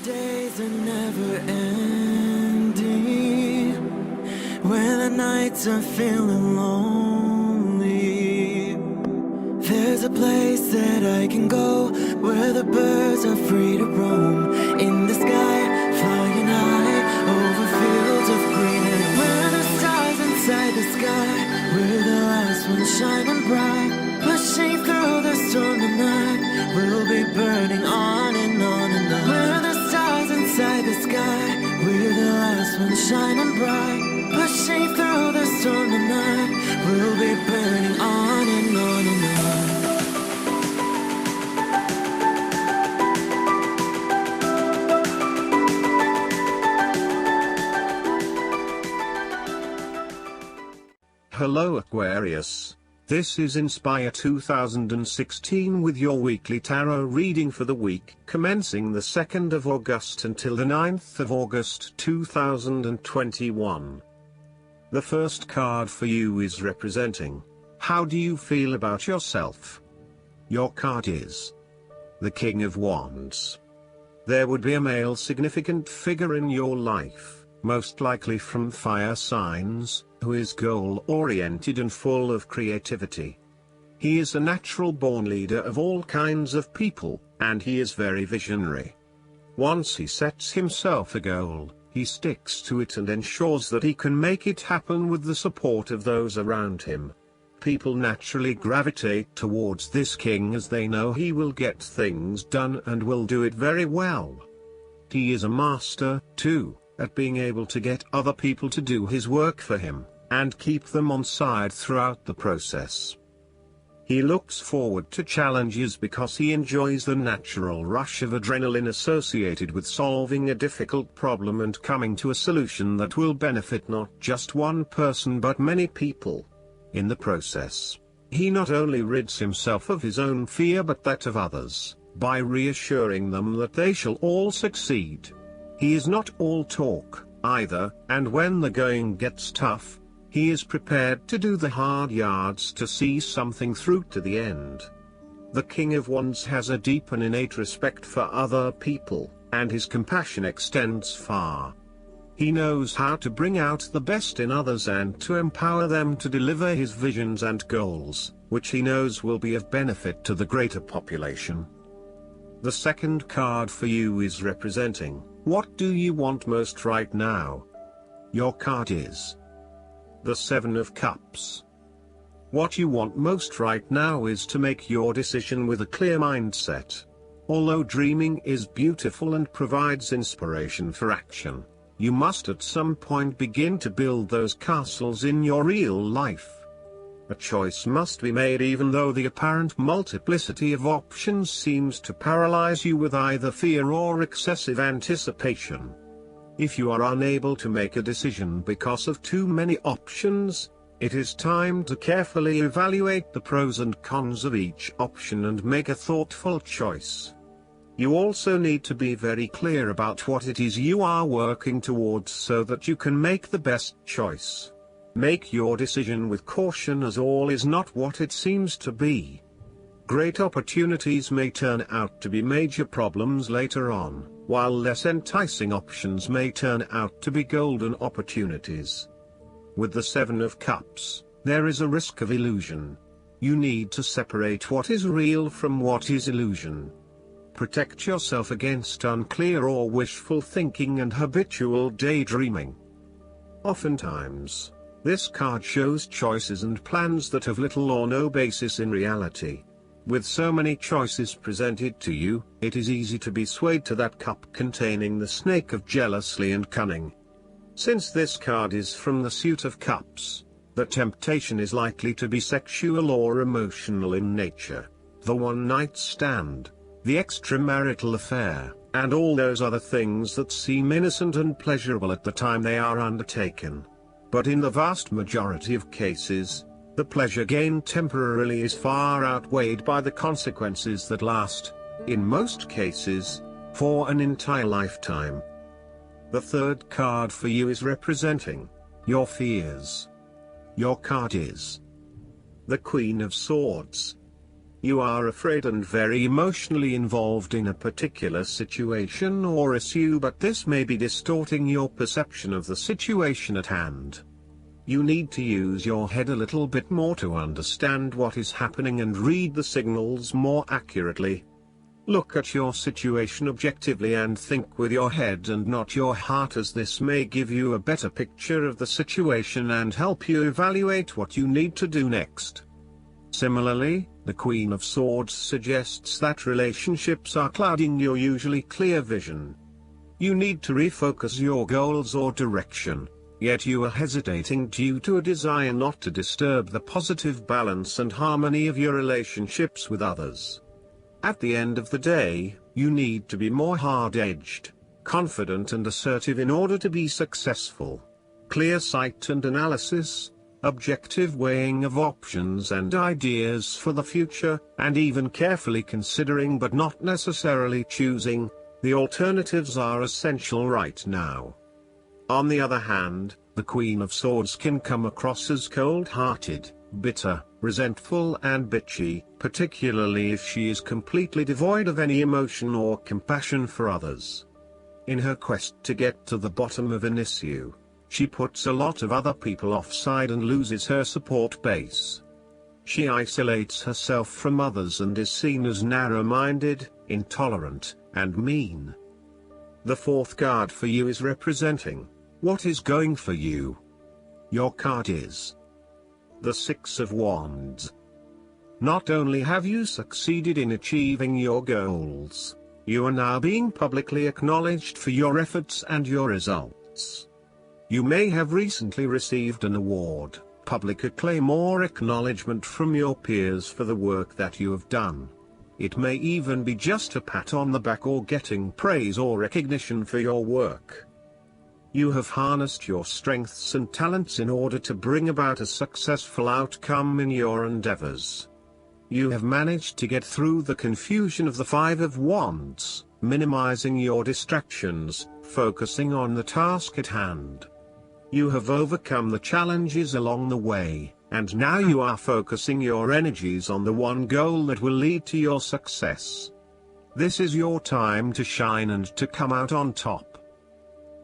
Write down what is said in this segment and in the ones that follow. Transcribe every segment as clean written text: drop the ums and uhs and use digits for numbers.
days are never ending, when the nights are feeling lonely. There's a place that I can go, where the birds are free to roam, in the sky, flying high, over fields of green. And where the stars inside the sky, we're the last ones shining bright, pushing through the storm tonight. We'll be burning on and on and on. We're the stars inside the sky, we're the last ones shining bright, pushing through the storm tonight. We'll be burning on and on and on. Hello Aquarius, this is Inspire 2016 with your weekly tarot reading for the week commencing the 2nd of August until the 9th of August 2021. The first card for you is representing, how do you feel about yourself? Your card is the King of Wands. There would be a male significant figure in your life, most likely from fire signs, who is goal-oriented and full of creativity. He is a natural-born leader of all kinds of people, and he is very visionary. Once he sets himself a goal, he sticks to it and ensures that he can make it happen with the support of those around him. People naturally gravitate towards this king as they know he will get things done and will do it very well. He is a master, too, at being able to get other people to do his work for him, and keep them on side throughout the process. He looks forward to challenges because he enjoys the natural rush of adrenaline associated with solving a difficult problem and coming to a solution that will benefit not just one person but many people. In the process, he not only rids himself of his own fear but that of others, by reassuring them that they shall all succeed. He is not all talk, either, and when the going gets tough, he is prepared to do the hard yards to see something through to the end. The King of Wands has a deep and innate respect for other people, and his compassion extends far. He knows how to bring out the best in others and to empower them to deliver his visions and goals, which he knows will be of benefit to the greater population. The second card for you is representing, what do you want most right now? Your card is the Seven of Cups. What you want most right now is to make your decision with a clear mindset. Although dreaming is beautiful and provides inspiration for action, you must at some point begin to build those castles in your real life. A choice must be made even though the apparent multiplicity of options seems to paralyze you with either fear or excessive anticipation. If you are unable to make a decision because of too many options, it is time to carefully evaluate the pros and cons of each option and make a thoughtful choice. You also need to be very clear about what it is you are working towards so that you can make the best choice. Make your decision with caution as all is not what it seems to be. Great opportunities may turn out to be major problems later on, while less enticing options may turn out to be golden opportunities. With the Seven of Cups, there is a risk of illusion. You need to separate what is real from what is illusion. Protect yourself against unclear or wishful thinking and habitual daydreaming. Oftentimes, this card shows choices and plans that have little or no basis in reality. With so many choices presented to you, it is easy to be swayed to that cup containing the snake of jealousy and cunning. Since this card is from the suit of cups, the temptation is likely to be sexual or emotional in nature. The one-night stand, the extramarital affair, and all those other things that seem innocent and pleasurable at the time they are undertaken. But in the vast majority of cases, the pleasure gained temporarily is far outweighed by the consequences that last, in most cases, for an entire lifetime. The third card for you is representing your fears. Your card is the Queen of Swords. You are afraid and very emotionally involved in a particular situation or issue, but this may be distorting your perception of the situation at hand. You need to use your head a little bit more to understand what is happening and read the signals more accurately. Look at your situation objectively and think with your head and not your heart, as this may give you a better picture of the situation and help you evaluate what you need to do next. Similarly, the Queen of Swords suggests that relationships are clouding your usually clear vision. You need to refocus your goals or direction, yet you are hesitating due to a desire not to disturb the positive balance and harmony of your relationships with others. At the end of the day, you need to be more hard-edged, confident and assertive in order to be successful. Clear sight and analysis, objective weighing of options and ideas for the future, and even carefully considering but not necessarily choosing the alternatives are essential right now. On the other hand, the Queen of Swords can come across as cold-hearted, bitter, resentful and bitchy, particularly if she is completely devoid of any emotion or compassion for others. In her quest to get to the bottom of an issue, she puts a lot of other people offside and loses her support base. She isolates herself from others and is seen as narrow-minded, intolerant, and mean. The fourth card for you is representing what is going for you. Your card is the Six of Wands. Not only have you succeeded in achieving your goals, you are now being publicly acknowledged for your efforts and your results. You may have recently received an award, public acclaim or acknowledgement from your peers for the work that you have done. It may even be just a pat on the back or getting praise or recognition for your work. You have harnessed your strengths and talents in order to bring about a successful outcome in your endeavors. You have managed to get through the confusion of the Five of Wands, minimizing your distractions, focusing on the task at hand. You have overcome the challenges along the way, and now you are focusing your energies on the one goal that will lead to your success. This is your time to shine and to come out on top.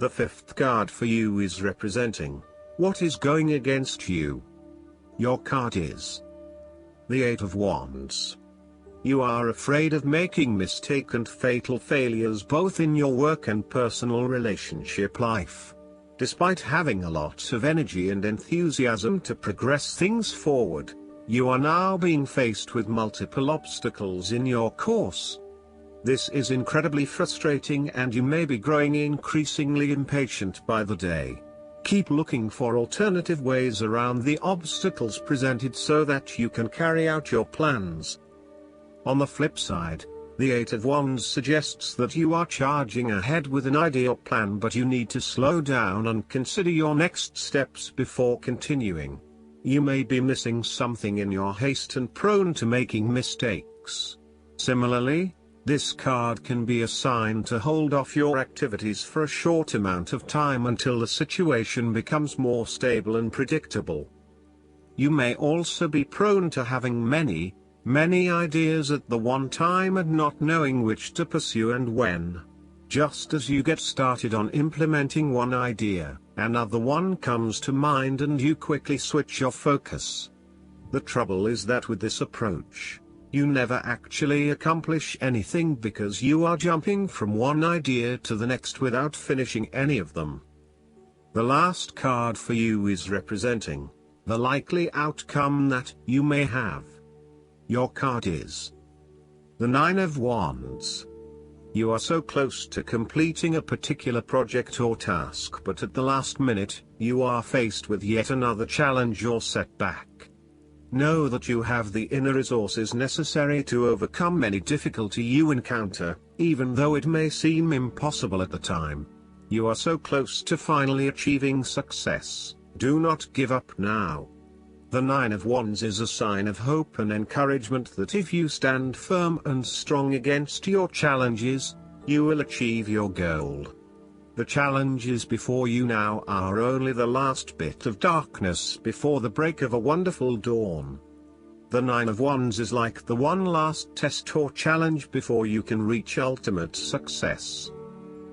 The fifth card for you is representing what is going against you. Your card is the Eight of Wands. You are afraid of making mistake and fatal failures both in your work and personal relationship life. Despite having a lot of energy and enthusiasm to progress things forward, you are now being faced with multiple obstacles in your course. This is incredibly frustrating and you may be growing increasingly impatient by the day. Keep looking for alternative ways around the obstacles presented so that you can carry out your plans. On the flip side, the Eight of Wands suggests that you are charging ahead with an ideal plan, but you need to slow down and consider your next steps before continuing. You may be missing something in your haste and prone to making mistakes. Similarly, this card can be a sign to hold off your activities for a short amount of time until the situation becomes more stable and predictable. You may also be prone to having many ideas at the one time and not knowing which to pursue and when. Just as you get started on implementing one idea, another one comes to mind and you quickly switch your focus. The trouble is that with this approach, you never actually accomplish anything because you are jumping from one idea to the next without finishing any of them. The last card for you is representing the likely outcome that you may have. Your card is the Nine of Wands. You are so close to completing a particular project or task, but at the last minute, you are faced with yet another challenge or setback. Know that you have the inner resources necessary to overcome any difficulty you encounter, even though it may seem impossible at the time. You are so close to finally achieving success. Do not give up now. The Nine of Wands is a sign of hope and encouragement that if you stand firm and strong against your challenges, you will achieve your goal. The challenges before you now are only the last bit of darkness before the break of a wonderful dawn. The Nine of Wands is like the one last test or challenge before you can reach ultimate success.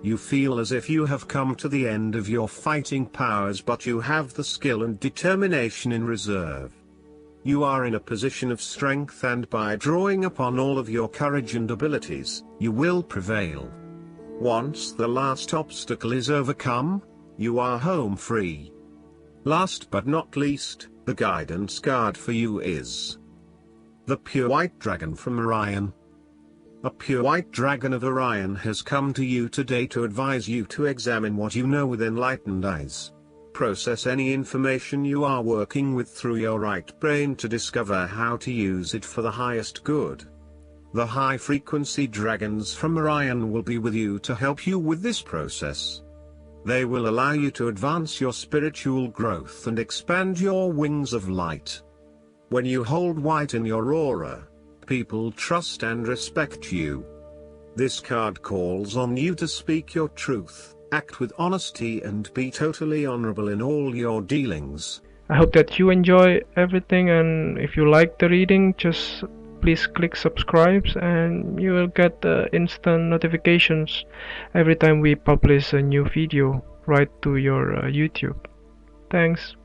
You feel as if you have come to the end of your fighting powers, but you have the skill and determination in reserve. You are in a position of strength, and by drawing upon all of your courage and abilities, you will prevail. Once the last obstacle is overcome, you are home free. Last but not least, the guidance card for you is the Pure White Dragon from Orion. A Pure White Dragon of Orion has come to you today to advise you to examine what you know with enlightened eyes. Process any information you are working with through your right brain to discover how to use it for the highest good. The high-frequency dragons from Orion will be with you to help you with this process. They will allow you to advance your spiritual growth and expand your wings of light. When you hold white in your aura, people trust and respect you. This card calls on you to speak your truth, act with honesty, and be totally honorable in all your dealings. I hope that you enjoy everything, and if you like the reading, just please click subscribe and you will get instant notifications every time we publish a new video right to your YouTube. Thanks.